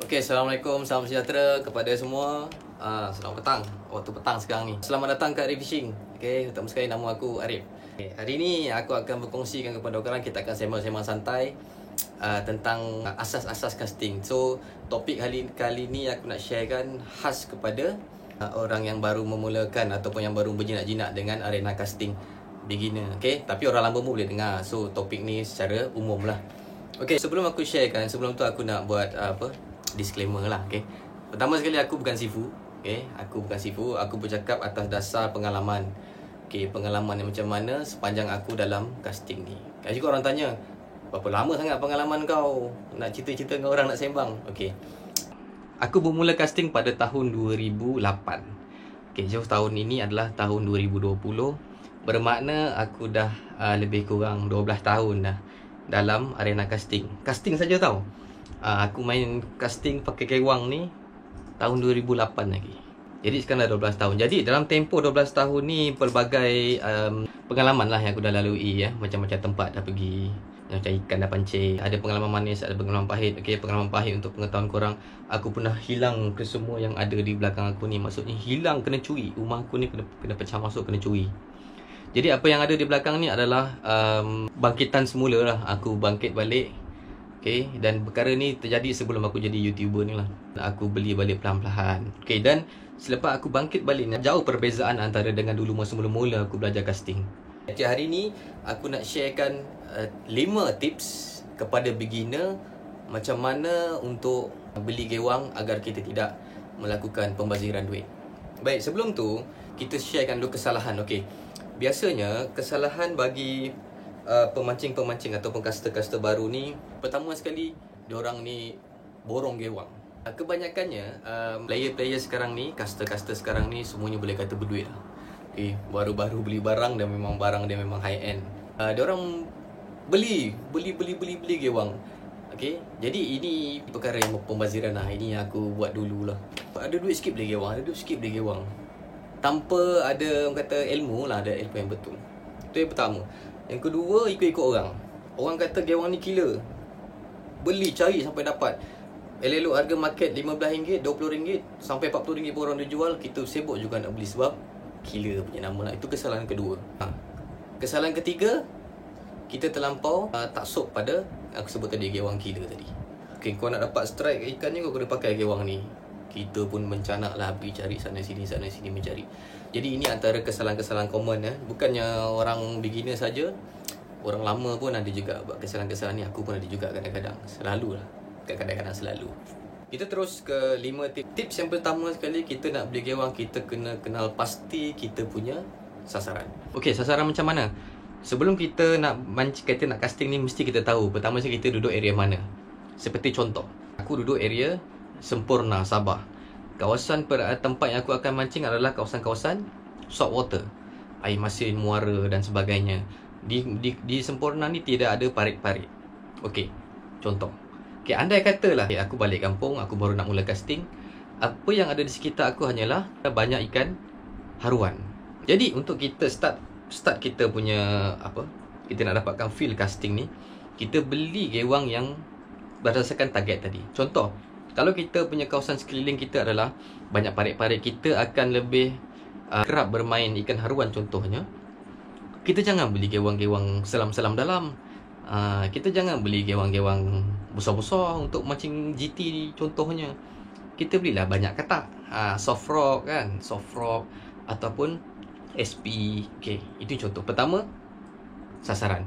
Okey, Assalamualaikum, salam sejahtera kepada semua. Selamat petang, waktu petang sekarang ni. Selamat datang ke Arif Fishing. Okey, pertama sekali nama aku Arif. Okay, hari ni aku akan berkongsikan kepada korang, kita akan sembang-sembang santai tentang asas-asas casting. So, topik kali ni aku nak sharekan khas kepada orang yang baru memulakan ataupun yang baru berjinak-jinak dengan arena casting beginner. Okey, tapi orang lama pun boleh dengar. So, topik ni secara umum lah. Okey, sebelum aku sharekan, sebelum tu aku nak buat disclaimer lah. Okay, pertama sekali aku bukan sifu. Okay, aku bukan sifu. Aku bercakap atas dasar pengalaman. Okay, pengalaman yang macam mana sepanjang aku dalam casting ni. Kan juga orang tanya, berapa lama sangat pengalaman kau nak cerita-cerita dengan orang, nak sembang? Okay, aku bermula casting pada tahun 2008. Okay, jauh tahun ini adalah tahun 2020. Bermakna aku dah lebih kurang 12 tahun dah dalam arena casting. Casting saja tau. Aku main casting pakai kewang ni tahun 2008 lagi. Jadi sekarang dah 12 tahun. Jadi dalam tempoh 12 tahun ni, pelbagai pengalaman lah yang aku dah lalui ya. Macam-macam tempat dah pergi, macam ikan dah pancing. Ada pengalaman manis, ada pengalaman pahit. Okay, pengalaman pahit untuk pengetahuan korang, aku pernah hilang ke semua yang ada di belakang aku ni. Maksudnya hilang, kena curi. Rumah aku ni kena pecah masuk, kena curi. Jadi apa yang ada di belakang ni adalah bangkitan semula lah. Aku bangkit balik. Okay, dan perkara ni terjadi sebelum aku jadi YouTuber ni lah. Aku beli balik perlahan-lahan. Okay, dan selepas aku bangkit balik ni, jauh perbezaan antara dengan dulu masa mula-mula aku belajar casting. Jadi hari ni aku nak sharekan 5 tips kepada beginner macam mana untuk beli gewang agar kita tidak melakukan pembaziran duit. Baik, sebelum tu kita sharekan dulu kesalahan. Okay, biasanya kesalahan bagi pemancing-pemancing ataupun caster-caster baru ni, pertama sekali diorang ni borong gewang. Kebanyakannya player-player sekarang ni, caster-caster sekarang ni semuanya boleh kata berduit lah. Okay, baru-baru beli barang dan memang barang dia memang high end. Diorang beli gewang. Okay, jadi ini perkara yang pembaziran lah. Ini yang aku buat dulu lah. Ada duit sikit beli gewang, ada duit sikit beli gewang, tanpa ada orang kata ilmu lah, ada ilmu yang betul. Itu yang pertama. Yang kedua, ikut-ikut orang. Orang kata gewang ni killer, beli, cari sampai dapat. Elok-elok harga market RM15, RM20, sampai RM40 pun orang dia jual. Kita sibuk juga nak beli sebab killer punya nama lah. Itu kesalahan kedua. Kesalahan ketiga, kita terlampau taksub pada aku sebut tadi, gewang killer tadi. Okay, kau nak dapat strike ikannya, kau kena pakai gewang ni. Kita pun mencanak lah, pergi cari sana sini mencari. Jadi ini antara kesalahan-kesalahan common ya. Bukannya orang beginner saja, orang lama pun ada juga buat kesalahan-kesalahan ni. Aku pun ada juga kadang-kadang. Selalu lah, kadang-kadang selalu. Kita terus ke 5 tips. Tips yang pertama sekali, kita nak beli gewang, kita kena kenal pasti kita punya sasaran. Okey, sasaran macam mana? Sebelum kita nak mancing, kita nak casting ni, mesti kita tahu pertama sekali kita duduk area mana. Seperti contoh, aku duduk area Sempurna, Sabah. Kawasan tempat yang aku akan mancing adalah kawasan-kawasan salt water, air masin, muara dan sebagainya. Di Sempurna ni tidak ada parit-parit. Okey, contoh. Okey, andai katalah aku balik kampung, aku baru nak mula casting. Apa yang ada di sekitar aku hanyalah banyak ikan haruan. Jadi untuk kita start kita punya kita nak dapatkan feel casting ni, kita beli gewang yang berdasarkan target tadi. Contoh, kalau kita punya kawasan sekeliling kita adalah banyak parit-parit, kita akan lebih kerap bermain ikan haruan contohnya. Kita jangan beli gewang-gewang selam-selam dalam. Kita jangan beli gewang-gewang besar-besar untuk mancing GT contohnya. Kita belilah banyak katak, soft rock kan, soft rock ataupun SP. Okay, itu contoh pertama, sasaran.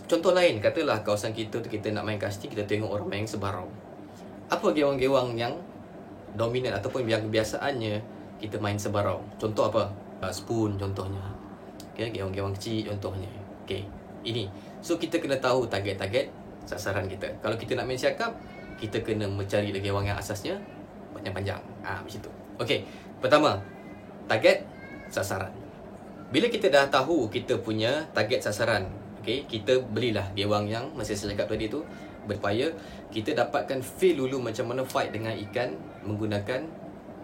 Contoh lain, katalah kawasan kita tu kita nak main casting, kita tengok orang main sebarau. Apa gewang-gewang yang dominan ataupun yang kebiasaannya kita main sebarau? Contoh apa? Spoon contohnya. Okay, gewang-gewang kecil contohnya. Okay, ini. So kita kena tahu target-target sasaran kita. Kalau kita nak main siakap, kita kena mencari gewang yang asasnya panjang-panjang. Macam tu. Okay, pertama, target sasaran. Bila kita dah tahu kita punya target sasaran, okay, kita belilah gewang yang masih saya cakap tadi tu, berupaya kita dapatkan feel dulu macam mana fight dengan ikan menggunakan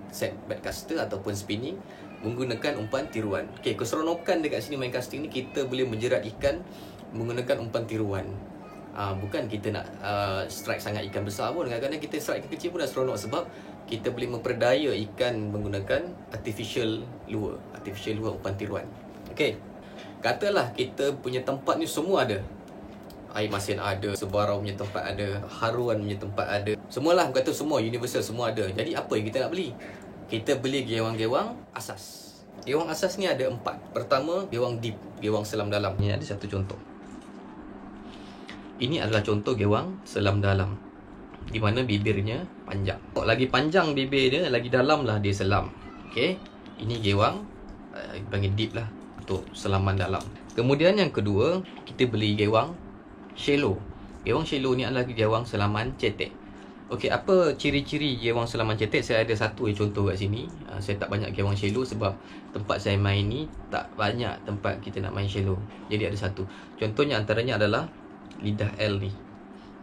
set baitcaster ataupun spinning menggunakan umpan tiruan. Okey, keseronokan dekat sini main casting ni, kita boleh menjerat ikan menggunakan umpan tiruan. Bukan kita nak strike sangat ikan besar pun. Kadang-kadang kita strike ikan kecil pun dah seronok, sebab kita boleh memperdaya ikan menggunakan artificial lure umpan tiruan. Okey, katalah kita punya tempat ni semua ada. Air masin ada, sebarau punya tempat ada, haruan punya tempat ada. Semualah, kata semua universal, semua ada. Jadi apa yang kita nak beli? Kita beli gewang-gewang asas. Gewang asas ni ada 4. Pertama, gewang deep, gewang selam dalam. Ini ada satu contoh. Ini adalah contoh gewang selam dalam, di mana bibirnya panjang. Lagi panjang bibir dia, lagi dalam lah dia selam. Okey, ini gewang panggil deep lah, untuk selaman dalam. Kemudian yang kedua, kita beli gewang shallow. Gewang shallow ni adalah gewang selaman cetek. Okey, apa ciri-ciri gewang selaman cetek? Saya ada satu contoh kat sini. Saya tak banyak gewang shallow sebab tempat saya main ni tak banyak tempat kita nak main shallow. Jadi ada satu. Contohnya antaranya adalah lidah L ni.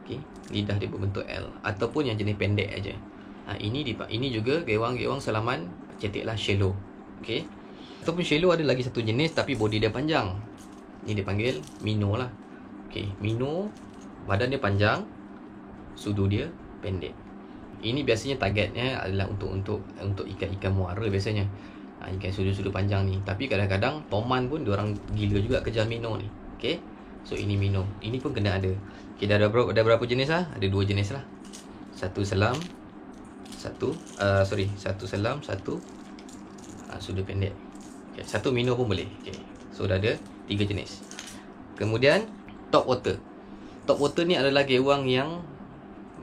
Okey, lidah dia berbentuk L, ataupun yang jenis pendek aja. Ini juga gewang-gewang selaman cetek lah, shallow. Okey. Ataupun shallow ada lagi satu jenis tapi body dia panjang. Ini dia panggil minnow lah. Okey, minnow badan dia panjang, sudu dia pendek. Ini biasanya targetnya adalah untuk ikan-ikan muara biasanya. Ikan sudu-sudu panjang ni. Tapi kadang-kadang toman pun diorang gila juga kejar minnow ni. Okey. So ini minnow. Ini pun kena ada. Okay, dah ada berapa jenis lah? Ada 2 jenis lah. Satu selam, satu selam, satu sudu pendek. Okay, satu minnow pun boleh. Okay. So dah ada 3 jenis. Kemudian top water. Top water ni adalah gewang yang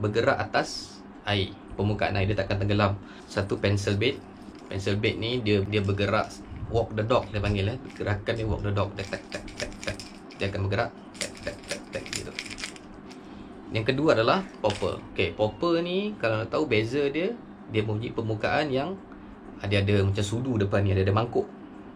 bergerak atas air, permukaan air, dia takkan tenggelam. Satu pencil bait. Pencil bait ni dia bergerak, walk the dog dia panggil. Gerakan dia walk the dog. Dia akan bergerak gitu. Yang kedua adalah popper. Okey, popper ni kalau nak tahu beza dia mempunyai permukaan yang ada macam sudu depan ni, ada mangkuk.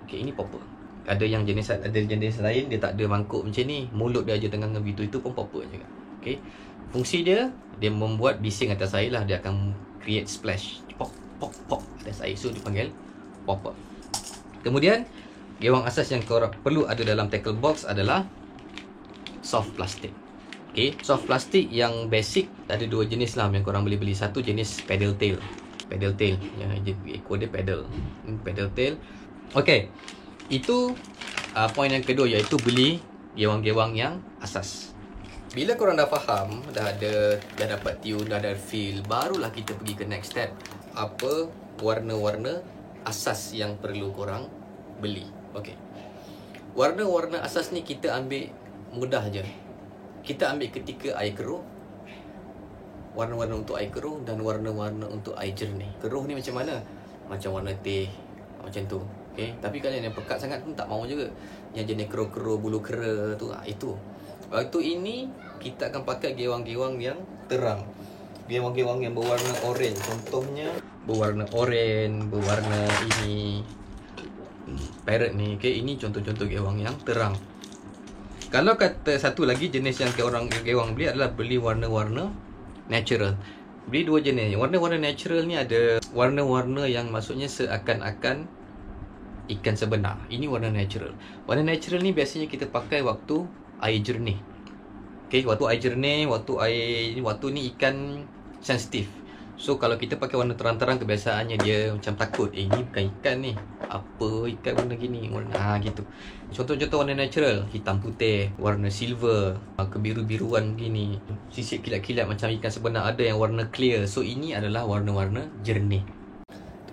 Okey, ini popper. Ada jenis lain dia tak ada mangkuk macam ni, mulut dia aja tengah ngebitu, itu pun popper juga. Okey. Fungsi dia membuat bising atas air lah, dia akan create splash. Pop pop pop atas air. So dipanggil popper. Kemudian gewang asas yang korang perlu ada dalam tackle box adalah soft plastic. Okay, soft plastic yang basic ada 2 jenis lah yang korang boleh beli. Satu jenis paddle tail, yang ekor dia paddle tail. Okay, itu poin yang kedua, iaitu beli gewang-gewang yang asas. Bila korang dah faham, dah dapat tune, dah ada feel, barulah kita pergi ke next step. Apa warna-warna asas yang perlu korang beli. Okay, warna-warna asas ni kita ambil mudah je. Kita ambil ketika air keruh, warna-warna untuk air keruh dan warna-warna untuk air jernih. Keruh ni macam mana? Macam warna teh, macam tu. Okay? Tapi kalau yang pekat sangat pun tak mau juga. Yang jenis keruh-keruh, bulu kera tu, itu. Waktu ini kita akan pakai gewang-gewang yang terang. Gewang-gewang yang berwarna oren. Contohnya berwarna oren, berwarna ini parrot ni. Okay? Ini contoh-contoh gewang yang terang. Kalau kata satu lagi jenis yang orang gewang beli adalah beli warna-warna natural. Beli 2 jenis. Warna-warna natural ni ada warna-warna yang maksudnya seakan-akan ikan sebenar. Ini warna natural. Warna natural ni biasanya kita pakai waktu air jernih. Okay, waktu air jernih, waktu ni ikan sensitif. So kalau kita pakai warna terang-terang, kebiasaannya dia macam takut. Ini bukan ikan ni. Apa ikan warna gini? Warna gitu. Contoh-contoh warna natural, hitam putih, warna silver, kebiru-biruan gini, sisik kilat-kilat macam ikan sebenar. Ada yang warna clear. So ini adalah warna-warna jernih.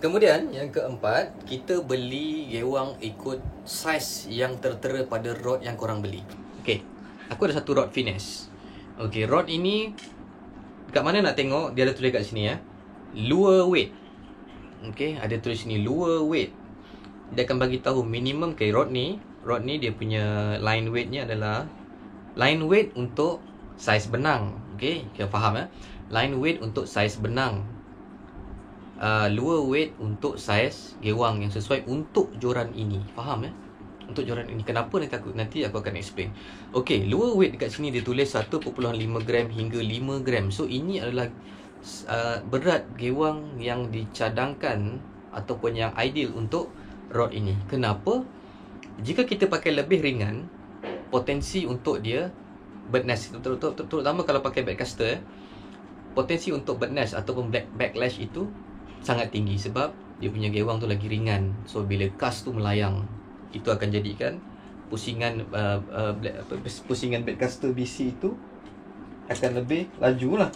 Kemudian yang keempat, kita beli gewang ikut saiz yang tertera pada rod yang korang beli. Okey, aku ada satu rod finesse. Okey, rod ini dekat mana nak tengok, dia ada tulis kat sini ya. Lure weight. Okey, ada tulis sini lure weight. Dia akan bagi tahu minimum ke rod ni dia punya line weight-nya adalah line weight untuk saiz benang. Okey, kita faham ya. Line weight untuk saiz benang. Lure weight untuk saiz gewang yang sesuai untuk joran ini. Faham ya? Untuk joran ini. Kenapa nanti aku akan explain. Okey, lure weight dekat sini dia tulis 1.5 gram hingga 5 gram. So ini adalah berat gewang yang dicadangkan ataupun yang ideal untuk rod ini. Kenapa? Jika kita pakai lebih ringan, potensi untuk dia bird nest, terutama kalau pakai baitcaster, potensi untuk bird nest ataupun backlash itu sangat tinggi sebab dia punya gewang tu lagi ringan. So bila cast tu melayang, itu akan jadikan pusingan pusingan baitcaster BC itu akan lebih laju lah.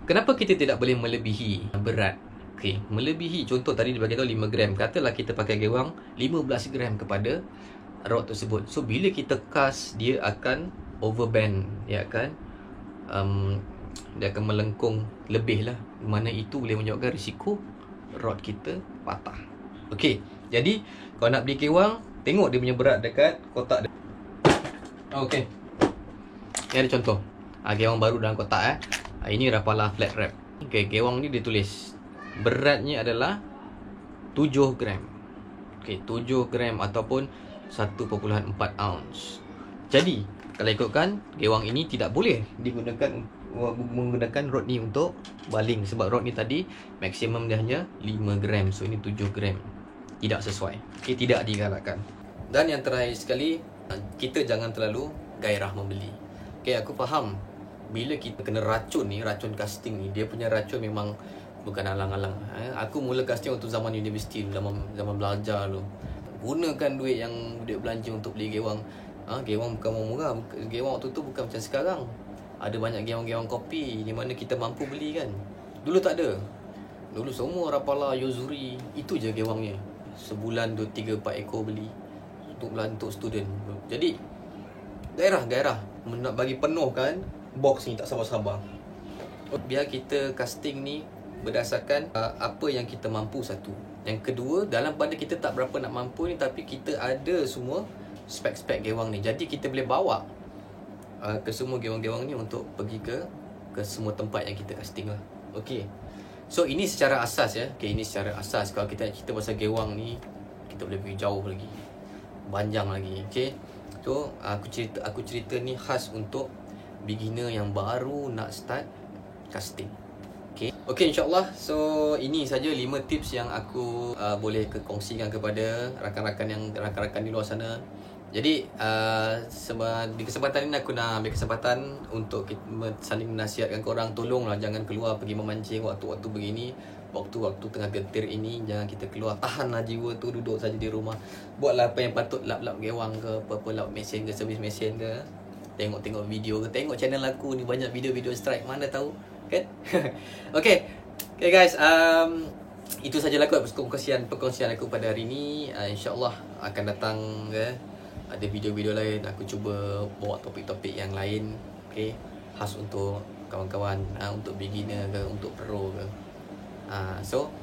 Kenapa kita tidak boleh melebihi berat? Okey, melebihi, contoh tadi dia bagi tahu 5 gram. Katalah kita pakai gewang 15 gram kepada rod tersebut. So bila kita cast, dia akan overbend, dia akan melengkung lebih lah, mana itu boleh menyebabkan risiko rod kita patah. Okey, jadi kalau nak beli gewang, tengok dia punya berat dekat kotak dia. Okey, ni ada contoh gewang baru dalam kotak. Ini Rapala flat wrap. Okey, gewang ni dia tulis beratnya adalah 7 gram. Okey, 7 gram ataupun 1.4 ounce. Jadi kalau ikutkan, gewang ini tidak boleh digunakan menggunakan rod ni untuk baling, sebab rod ni tadi maksimum dia hanya 5 gram. So ini 7 gram. Tidak sesuai. Okey, tidak digalakkan. Dan yang terakhir sekali, kita jangan terlalu gairah membeli. Okey, aku faham bila kita kena racun ni, racun casting ni, dia punya racun memang bukan alang-alang. Aku mula casting waktu zaman universiti, zaman belajar dulu. Gunakan duit yang duit belanja untuk beli gewang. Gewang bukan murah. Gewang waktu tu bukan macam sekarang. Ada banyak gewang-gewang kopi di mana kita mampu beli kan. Dulu tak ada. Dulu semua Rapala, Yozuri, itu je gewangnya. Sebulan 2, 3, 4 ekor beli untuk student. Jadi gairah nak bagi penuh kan box ni, tak sabar-sabar. Biar kita casting ni berdasarkan apa yang kita mampu, satu. Yang kedua, dalam pada kita tak berapa nak mampu ni, tapi kita ada semua spek-spek gewang ni. Jadi kita boleh bawa ke semua gewang-gewang ni untuk pergi ke semua tempat yang kita casting lah. Okey. So ini secara asas ya. Okey, ini secara asas. Kalau kita nak cerita pasal gewang ni, kita boleh pergi jauh lagi, panjang lagi. Okey. So aku cerita ni khas untuk beginner yang baru nak start casting. Okay, insyaAllah. So ini saja 5 tips yang aku boleh kongsikan kepada rakan-rakan di luar sana. Jadi di kesempatan ini aku nak ambil kesempatan untuk saling menasihatkan korang. Tolonglah jangan keluar pergi memancing waktu-waktu begini, waktu-waktu tengah getir ini. Jangan kita keluar, tahanlah jiwa tu, duduk saja di rumah. Buatlah apa yang patut, lap-lap gewang ke, apa-apa lap mesin ke, servis mesin ke. Tengok video ke, tengok channel aku ni, banyak video-video strike, mana tahu kan. Okay guys, itu sajalah perkongsian aku pada hari ini. InsyaAllah akan datang ada video-video lain. Aku cuba bawa topik-topik yang lain, okay, khas untuk kawan-kawan, untuk beginner ke, untuk pro ke. So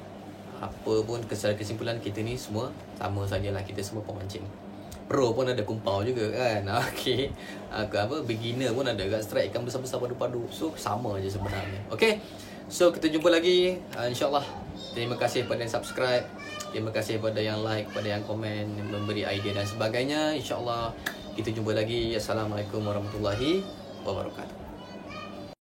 apa pun kesimpulan kita ni semua sama sajalah, kita semua pemancing. Pro pun ada kumpau juga kan. Okay, beginner pun ada kat strike ikan besar-besar padu-padu. So sama je sebenarnya. Okay, so kita jumpa lagi InsyaAllah. Terima kasih pada yang subscribe, terima kasih pada yang like, pada yang komen, yang memberi idea dan sebagainya. InsyaAllah kita jumpa lagi. Assalamualaikum warahmatullahi wabarakatuh.